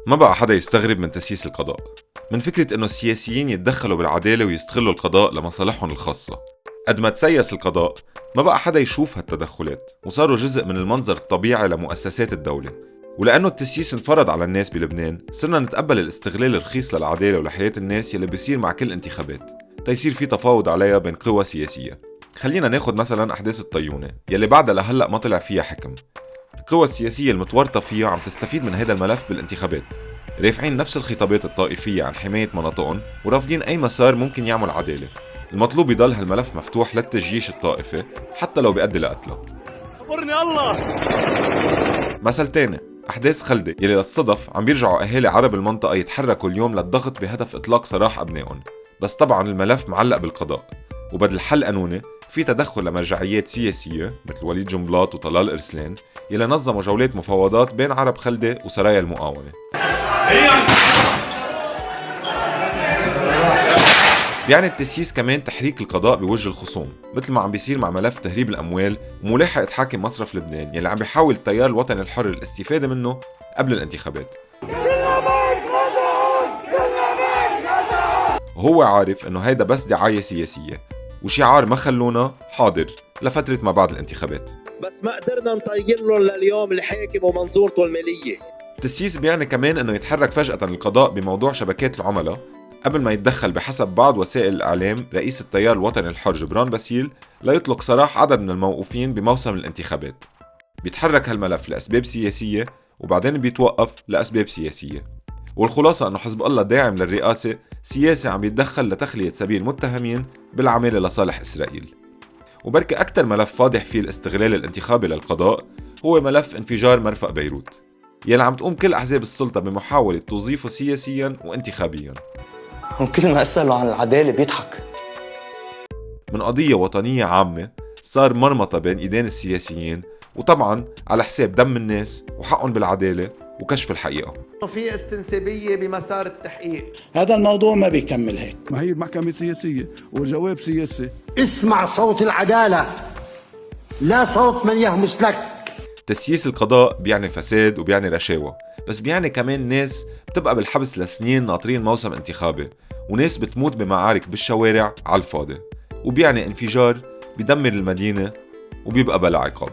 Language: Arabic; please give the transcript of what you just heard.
ما بقى حدا يستغرب من تسييس القضاء، من فكرة إنه السياسيين يتدخلوا بالعدالة ويستغلوا القضاء لمصالحهم الخاصة. قد ما تسيس القضاء ما بقى حدا يشوف هالتدخلات، وصاروا جزء من المنظر الطبيعي لمؤسسات الدولة. ولأنه التسييس انفرض على الناس بلبنان، صرنا نتقبل الاستغلال الرخيص للعدالة ولحياة الناس يلي بيصير مع كل انتخابات تيصير في تفاوض عليها بين قوى سياسية. خلينا ناخد مثلا أحداث الطيونة يلي بعدها لهلأ ما طلع فيها حكم. القوى السياسية المتورطة فيها عم تستفيد من هذا الملف بالانتخابات، رافعين نفس الخطابات الطائفية عن حماية مناطقهم ورافضين أي مسار ممكن يعمل عدالة. المطلوب يضل هالملف مفتوح للتجيش الطائفي حتى لو بيؤدي لقتله. خبرني الله. مثل تاني، أحداث خلدة يلي للصدف عم بيرجعوا أهالي عرب المنطقة يتحركوا اليوم للضغط بهدف إطلاق سراح أبنائهم، بس طبعا الملف معلق بالقضاء، وبدل حل قانوني في تدخل لمرجعيات سياسية مثل وليد جنبلاط وطلال إرسلان يلي نظموا جولات مفاوضات بين عرب خلدة وسرايا المقاومة. بيعني التسييس كمان تحريك القضاء بوجه الخصوم، مثل ما عم بيصير مع ملف تهريب الأموال وملاحقة حاكم مصرف لبنان يلي عم بيحاول التيار الوطني الحر الاستفادة منه قبل الانتخابات. وهو عارف انه هيدا بس دعاية سياسية وشعار ما خلونا حاضر لفترة ما بعد الانتخابات، بس ما قدرنا نطين لهم لليوم الحاكم ومنظورته المالية. التسييس بيعني كمان انه يتحرك فجأة القضاء بموضوع شبكات العملاء قبل ما يتدخل بحسب بعض وسائل الإعلام رئيس التيار الوطني الحر جبران باسيل ليطلق سراح عدد من الموقوفين بموسم الانتخابات. بيتحرك هالملف لأسباب سياسية وبعدين بيتوقف لأسباب سياسية، والخلاصة أنه حزب الله داعم للرئاسة سياسي عم يتدخل لتخلية سبيل متهمين بالعمالة لصالح إسرائيل. وبركة أكتر ملف فاضح فيه الاستغلال الانتخابي للقضاء هو ملف انفجار مرفأ بيروت يلي عم تقوم كل أحزاب السلطة بمحاولة توظيفه سياسياً وانتخابياً. وكل ما أسأله عن العدالة بيضحك. من قضية وطنية عامة صار مرمطة بين إيدين السياسيين، وطبعاً على حساب دم الناس وحقهم بالعدالة وكشف الحقيقة. في استنسابية بمسار التحقيق. هذا الموضوع ما بيكمل هيك. ما هي المحكمة سياسية والجواب سياسي. اسمع صوت العدالة لا صوت من يهمس لك. تسييس القضاء بيعني فساد وبيعني رشاوى، بس بيعني كمان ناس بتبقى بالحبس لسنين ناطرين موسم انتخابي، وناس بتموت بمعارك بالشوارع على الفاضي، وبيعني انفجار بيدمر المدينة وبيبقى بلا عقاب.